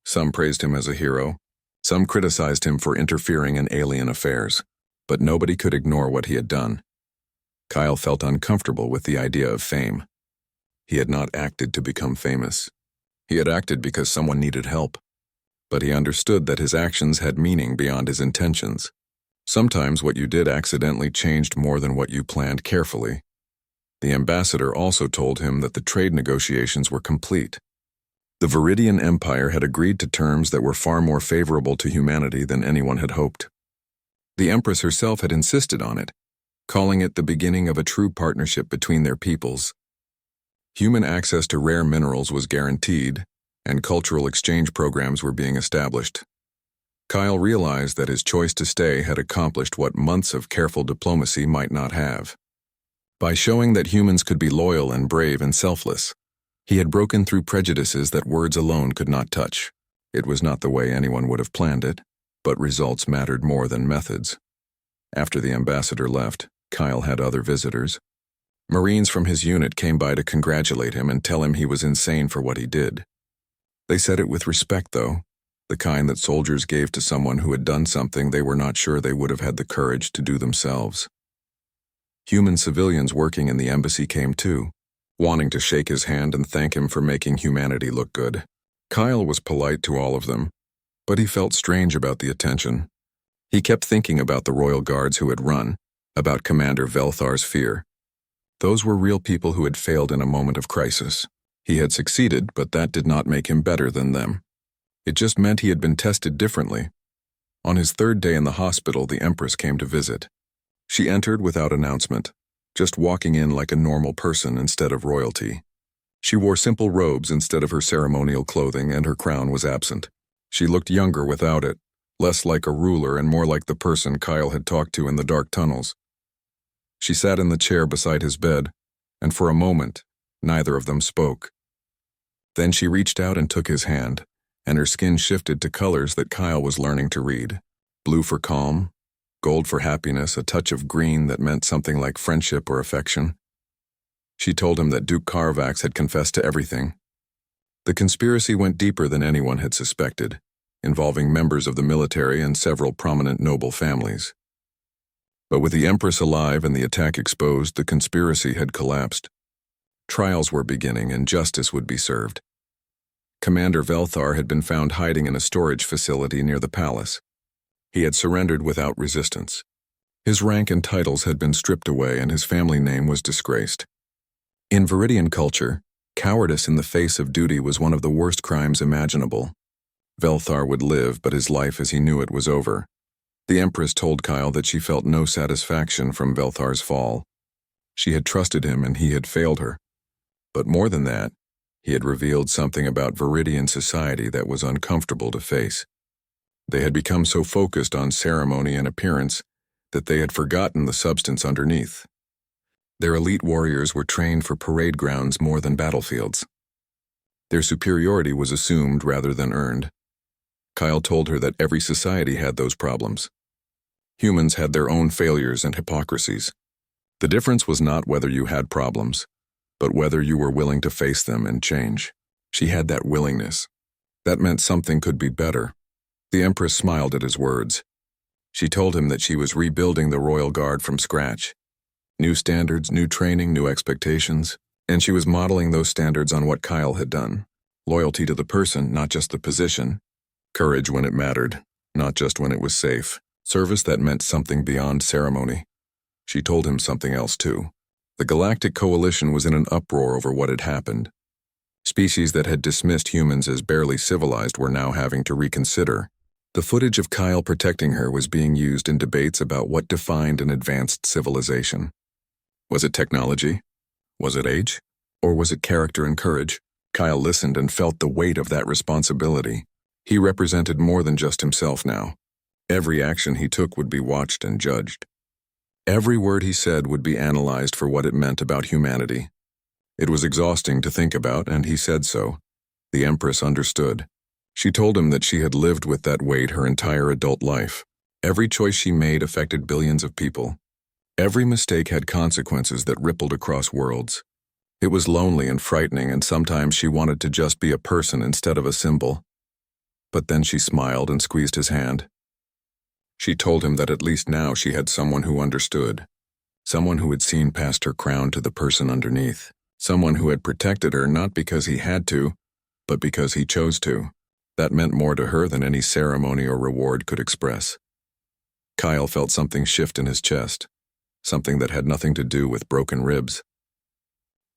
Some praised him as a hero. Some criticized him for interfering in alien affairs. But nobody could ignore what he had done. Kyle felt uncomfortable with the idea of fame. He had not acted to become famous. He had acted because someone needed help. But he understood that his actions had meaning beyond his intentions. Sometimes what you did accidentally changed more than what you planned carefully. The ambassador also told him that the trade negotiations were complete. The Viridian Empire had agreed to terms that were far more favorable to humanity than anyone had hoped. The Empress herself had insisted on it, calling it the beginning of a true partnership between their peoples. Human access to rare minerals was guaranteed, and cultural exchange programs were being established. Kyle realized that his choice to stay had accomplished what months of careful diplomacy might not have. By showing that humans could be loyal and brave and selfless, he had broken through prejudices that words alone could not touch. It was not the way anyone would have planned it, but results mattered more than methods. After the ambassador left, Kyle had other visitors. Marines from his unit came by to congratulate him and tell him he was insane for what he did. They said it with respect, though, the kind that soldiers gave to someone who had done something they were not sure they would have had the courage to do themselves. Human civilians working in the embassy came too, wanting to shake his hand and thank him for making humanity look good. Kyle was polite to all of them, but he felt strange about the attention. He kept thinking about the royal guards who had run, about Commander Velthar's fear. Those were real people who had failed in a moment of crisis. He had succeeded, but that did not make him better than them. It just meant he had been tested differently. On his third day in the hospital, the Empress came to visit. She entered without announcement, just walking in like a normal person instead of royalty. She wore simple robes instead of her ceremonial clothing, and her crown was absent. She looked younger without it, less like a ruler and more like the person Kyle had talked to in the dark tunnels. She sat in the chair beside his bed, and for a moment, neither of them spoke. Then she reached out and took his hand, and her skin shifted to colors that Kyle was learning to read. Blue for calm, gold for happiness, a touch of green that meant something like friendship or affection. She told him that Duke Carvax had confessed to everything. The conspiracy went deeper than anyone had suspected, involving members of the military and several prominent noble families. But with the Empress alive and the attack exposed, the conspiracy had collapsed. Trials were beginning and justice would be served. Commander Velthar had been found hiding in a storage facility near the palace. He had surrendered without resistance. His rank and titles had been stripped away and his family name was disgraced. In Viridian culture, cowardice in the face of duty was one of the worst crimes imaginable. Velthar would live, but his life as he knew it was over. The Empress told Kyle that she felt no satisfaction from Velthar's fall. She had trusted him and he had failed her. But more than that, He had revealed something about Viridian society that was uncomfortable to face. They had become so focused on ceremony and appearance that they had forgotten the substance underneath. Their elite warriors were trained for parade grounds more than battlefields. Their superiority was assumed rather than earned. Kyle told her that every society had those problems. Humans had their own failures and hypocrisies. The difference was not whether you had problems, but whether you were willing to face them and change. She had that willingness. That meant something could be better. The Empress smiled at his words. She told him that she was rebuilding the Royal Guard from scratch. New standards, new training, new expectations, and she was modeling those standards on what Kyle had done. Loyalty to the person, not just the position. Courage when it mattered, not just when it was safe. Service that meant something beyond ceremony. She told him something else too. The Galactic Coalition was in an uproar over what had happened. Species that had dismissed humans as barely civilized were now having to reconsider. The footage of Kyle protecting her was being used in debates about what defined an advanced civilization. Was it technology? Was it age? Or was it character and courage? Kyle listened and felt the weight of that responsibility. He represented more than just himself now. Every action he took would be watched and judged. Every word he said would be analyzed for what it meant about humanity. It was exhausting to think about, and he said so. The Empress understood. She told him that she had lived with that weight her entire adult life. Every choice she made affected billions of people. Every mistake had consequences that rippled across worlds. It was lonely and frightening, and sometimes she wanted to just be a person instead of a symbol. But then she smiled and squeezed his hand. She told him that at least now she had someone who understood. Someone who had seen past her crown to the person underneath. Someone who had protected her not because he had to, but because he chose to. That meant more to her than any ceremony or reward could express. Kyle felt something shift in his chest, something that had nothing to do with broken ribs.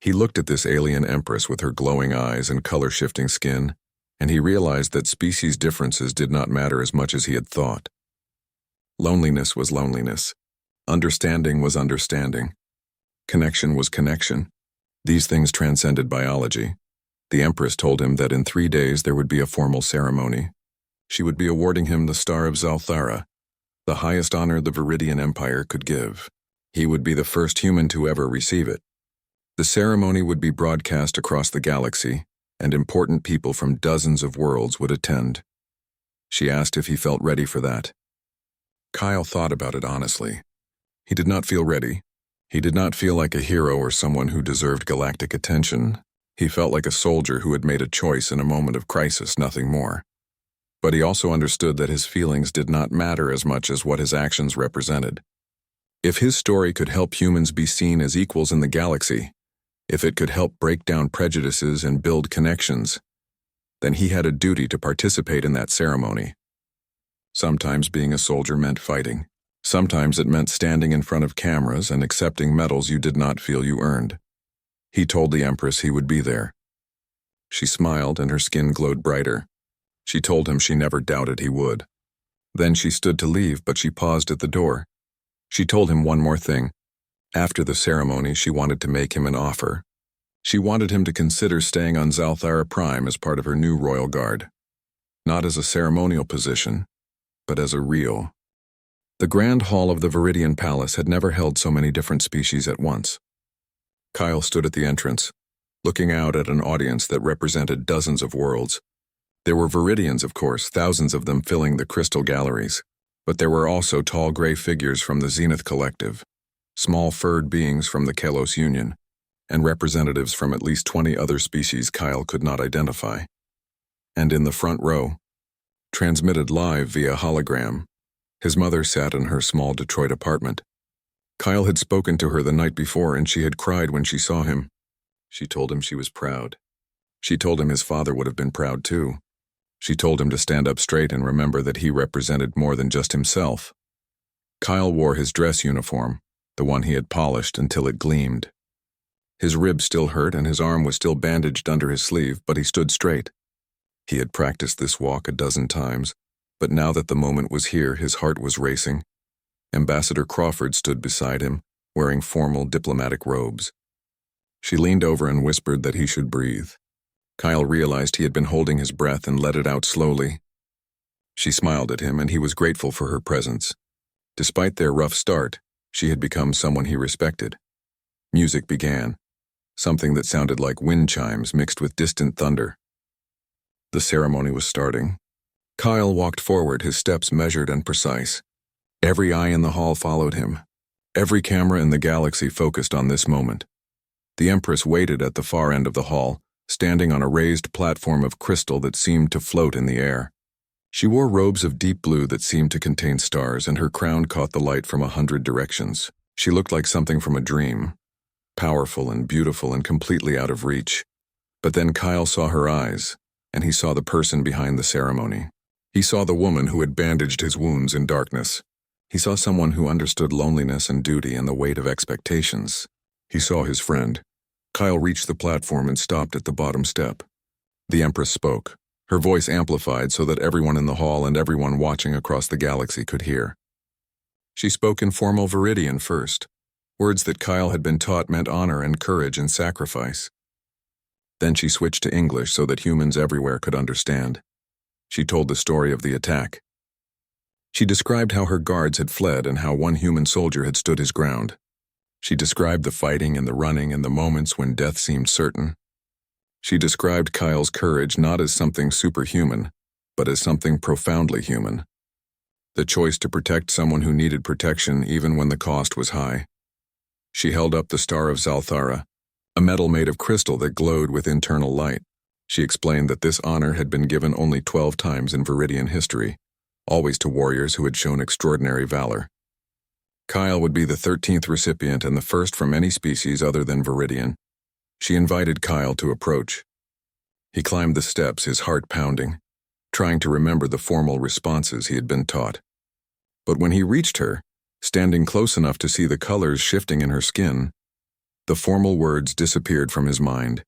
He looked at this alien Empress with her glowing eyes and color-shifting skin, and he realized that species differences did not matter as much as he had thought. Loneliness was loneliness. Understanding was understanding. Connection was connection. These things transcended biology. The Empress told him that in 3 days there would be a formal ceremony. She would be awarding him the Star of Zalthara, the highest honor the Viridian Empire could give. He would be the first human to ever receive it. The ceremony would be broadcast across the galaxy, and important people from dozens of worlds would attend. She asked if he felt ready for that. Kyle thought about it honestly. He did not feel ready. He did not feel like a hero or someone who deserved galactic attention. He felt like a soldier who had made a choice in a moment of crisis, nothing more. But he also understood that his feelings did not matter as much as what his actions represented. If his story could help humans be seen as equals in the galaxy, if it could help break down prejudices and build connections, then he had a duty to participate in that ceremony. Sometimes being a soldier meant fighting. Sometimes it meant standing in front of cameras and accepting medals you did not feel you earned. He told the Empress he would be there. She smiled and her skin glowed brighter. She told him she never doubted he would. Then she stood to leave, but she paused at the door. She told him one more thing. After the ceremony, she wanted to make him an offer. She wanted him to consider staying on Zalthara Prime as part of her new royal guard. Not as a ceremonial position, but as a real. The grand hall of the Viridian Palace had never held so many different species at once. Kyle stood at the entrance, looking out at an audience that represented dozens of worlds. There were Viridians, of course, thousands of them filling the crystal galleries, but there were also tall gray figures from the Zenith Collective, small furred beings from the Kalos Union, and representatives from at least 20 other species Kyle could not identify. And in the front row, transmitted live via hologram, his mother sat in her small Detroit apartment. Kyle had spoken to her the night before, and she had cried when she saw him. She told him she was proud. She told him his father would have been proud too. She told him to stand up straight and remember that he represented more than just himself. Kyle wore his dress uniform, the one he had polished until it gleamed. His ribs still hurt and his arm was still bandaged under his sleeve, but he stood straight. He had practiced this walk a dozen times, but now that the moment was here, his heart was racing. Ambassador Crawford stood beside him, wearing formal diplomatic robes. She leaned over and whispered that he should breathe. Kyle realized he had been holding his breath and let it out slowly. She smiled at him, and he was grateful for her presence. Despite their rough start, she had become someone he respected. Music began, something that sounded like wind chimes mixed with distant thunder. The ceremony was starting. Kyle walked forward, his steps measured and precise. Every eye in the hall followed him. Every camera in the galaxy focused on this moment. The Empress waited at the far end of the hall, standing on a raised platform of crystal that seemed to float in the air. She wore robes of deep blue that seemed to contain stars, and her crown caught the light from 100 directions. She looked like something from a dream, powerful and beautiful and completely out of reach. But then Kyle saw her eyes, and he saw the person behind the ceremony. He saw the woman who had bandaged his wounds in darkness. He saw someone who understood loneliness and duty and the weight of expectations. He saw his friend. Kyle reached the platform and stopped at the bottom step. The Empress spoke, her voice amplified so that everyone in the hall and everyone watching across the galaxy could hear. She spoke in formal Viridian first. Words that Kyle had been taught meant honor and courage and sacrifice. Then she switched to English so that humans everywhere could understand. She told the story of the attack. She described how her guards had fled and how one human soldier had stood his ground. She described the fighting and the running and the moments when death seemed certain. She described Kyle's courage not as something superhuman, but as something profoundly human. The choice to protect someone who needed protection even when the cost was high. She held up the Star of Zalthara, a metal made of crystal that glowed with internal light. She explained that this honor had been given only 12 times in Viridian history, always to warriors who had shown extraordinary valor. Kyle would be the 13th recipient and the first from any species other than Viridian. She invited Kyle to approach. He climbed the steps, his heart pounding, trying to remember the formal responses he had been taught. But when he reached her, standing close enough to see the colors shifting in her skin, the formal words disappeared from his mind.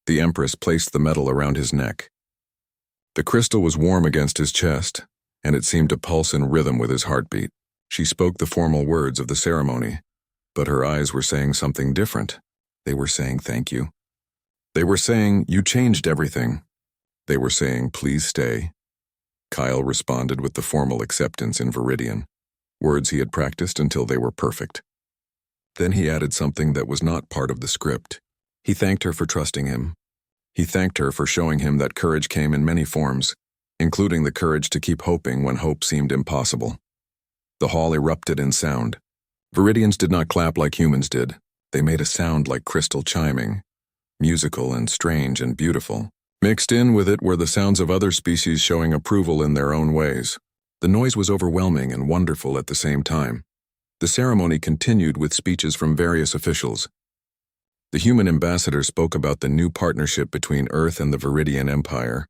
The Empress placed the medal around his neck. The crystal was warm against his chest, and it seemed to pulse in rhythm with his heartbeat. She spoke the formal words of the ceremony, but her eyes were saying something different. They were saying thank you. They were saying, you changed everything. They were saying, please stay. Kyle responded with the formal acceptance in Viridian, words he had practiced until they were perfect. Then he added something that was not part of the script. He thanked her for trusting him. He thanked her for showing him that courage came in many forms, including the courage to keep hoping when hope seemed impossible. The hall erupted in sound. Viridians did not clap like humans did. They made a sound like crystal chiming, musical and strange and beautiful. Mixed in with it were the sounds of other species showing approval in their own ways. The noise was overwhelming and wonderful at the same time. The ceremony continued with speeches from various officials. The human ambassador spoke about the new partnership between Earth and the Viridian Empire.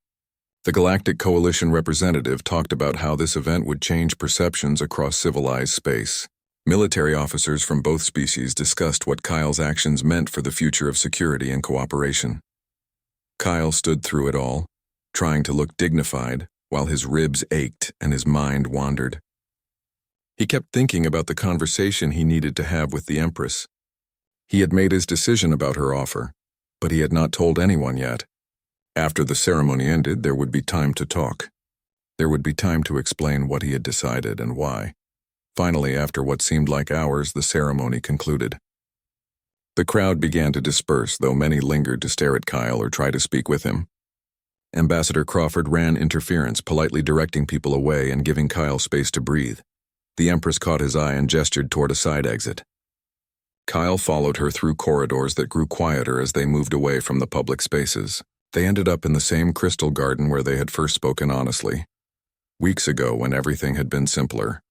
The Galactic Coalition representative talked about how this event would change perceptions across civilized space. Military officers from both species discussed what Kyle's actions meant for the future of security and cooperation. Kyle stood through it all, trying to look dignified, while his ribs ached and his mind wandered. He kept thinking about the conversation he needed to have with the Empress. He had made his decision about her offer, but he had not told anyone yet. After the ceremony ended, there would be time to talk. There would be time to explain what he had decided and why. Finally, after what seemed like hours, the ceremony concluded. The crowd began to disperse, though many lingered to stare at Kyle or try to speak with him. Ambassador Crawford ran interference, politely directing people away and giving Kyle space to breathe. The Empress caught his eye and gestured toward a side exit. Kyle followed her through corridors that grew quieter as they moved away from the public spaces. They ended up in the same crystal garden where they had first spoken honestly. Weeks ago, when everything had been simpler.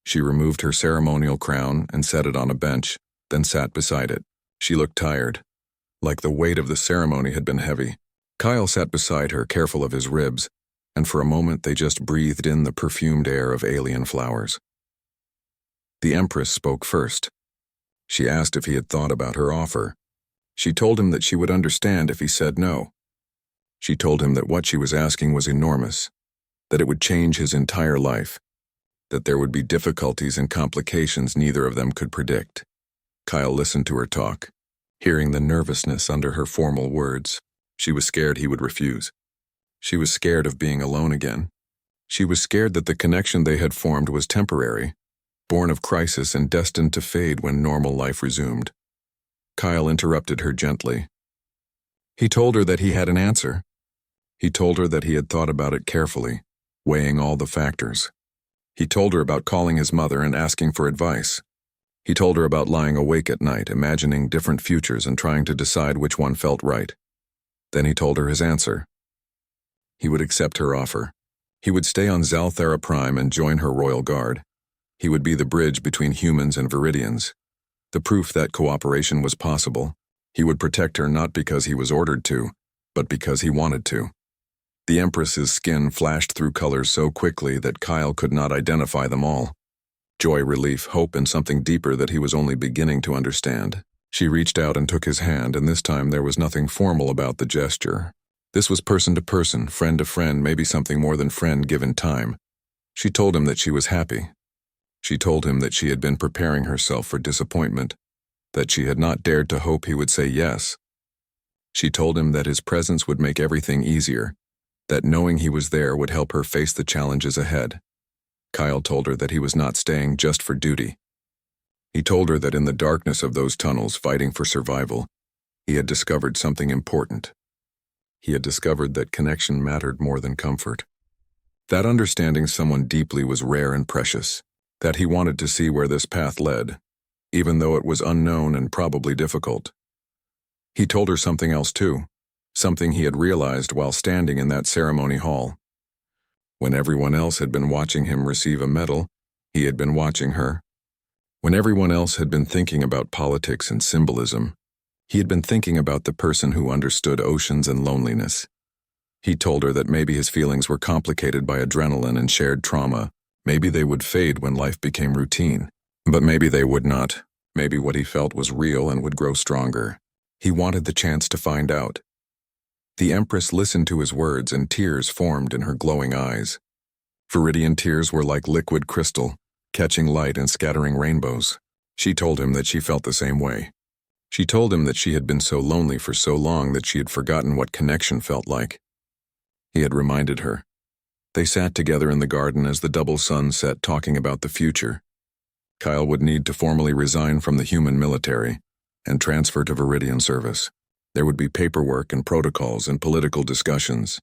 She removed her ceremonial crown and set it on a bench, then sat beside it. She looked tired, like the weight of the ceremony had been heavy. Kyle sat beside her, careful of his ribs, and for a moment they just breathed in the perfumed air of alien flowers. The Empress spoke first. She asked if he had thought about her offer. She told him that she would understand if he said no. She told him that what she was asking was enormous, that it would change his entire life, that there would be difficulties and complications neither of them could predict. Kyle listened to her talk, hearing the nervousness under her formal words. She was scared he would refuse. She was scared of being alone again. She was scared that the connection they had formed was temporary, born of crisis and destined to fade when normal life resumed. Kyle interrupted her gently. He told her that he had an answer. He told her that he had thought about it carefully, weighing all the factors. He told her about calling his mother and asking for advice. He told her about lying awake at night, imagining different futures and trying to decide which one felt right. Then he told her his answer. He would accept her offer. He would stay on Zalthera Prime and join her royal guard. He would be the bridge between humans and Viridians, the proof that cooperation was possible. He would protect her not because he was ordered to, but because he wanted to. The Empress's skin flashed through colors so quickly that Kyle could not identify them all. Joy, relief, hope, and something deeper that he was only beginning to understand. She reached out and took his hand, and this time there was nothing formal about the gesture. This was person to person, friend to friend, maybe something more than friend given time. She told him that she was happy. She told him that she had been preparing herself for disappointment, that she had not dared to hope he would say yes. She told him that his presence would make everything easier, that knowing he was there would help her face the challenges ahead. Kyle told her that he was not staying just for duty. He told her that in the darkness of those tunnels fighting for survival, he had discovered something important. He had discovered that connection mattered more than comfort. That understanding someone deeply was rare and precious, that he wanted to see where this path led, even though it was unknown and probably difficult. He told her something else too, something he had realized while standing in that ceremony hall. When everyone else had been watching him receive a medal, he had been watching her. When everyone else had been thinking about politics and symbolism, he had been thinking about the person who understood oceans and loneliness. He told her that maybe his feelings were complicated by adrenaline and shared trauma. Maybe they would fade when life became routine. But maybe they would not. Maybe what he felt was real and would grow stronger. He wanted the chance to find out. The Empress listened to his words, and tears formed in her glowing eyes. Viridian tears were like liquid crystal, catching light and scattering rainbows. She told him that she felt the same way. She told him that she had been so lonely for so long that she had forgotten what connection felt like. He had reminded her. They sat together in the garden as the double sun set, talking about the future. Kyle would need to formally resign from the human military and transfer to Viridian service. There would be paperwork and protocols and political discussions.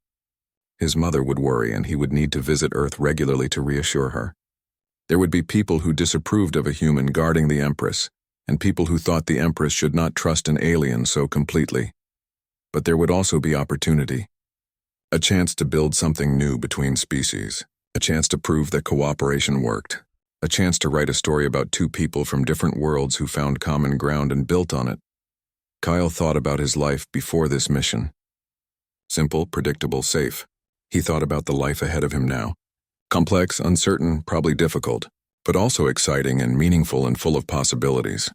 His mother would worry, and he would need to visit Earth regularly to reassure her. There would be people who disapproved of a human guarding the Empress, and people who thought the Empress should not trust an alien so completely. But there would also be opportunity. A chance to build something new between species. A chance to prove that cooperation worked. A chance to write a story about two people from different worlds who found common ground and built on it. Kyle thought about his life before this mission. Simple, predictable, safe. He thought about the life ahead of him now. Complex, uncertain, probably difficult, but also exciting and meaningful and full of possibilities.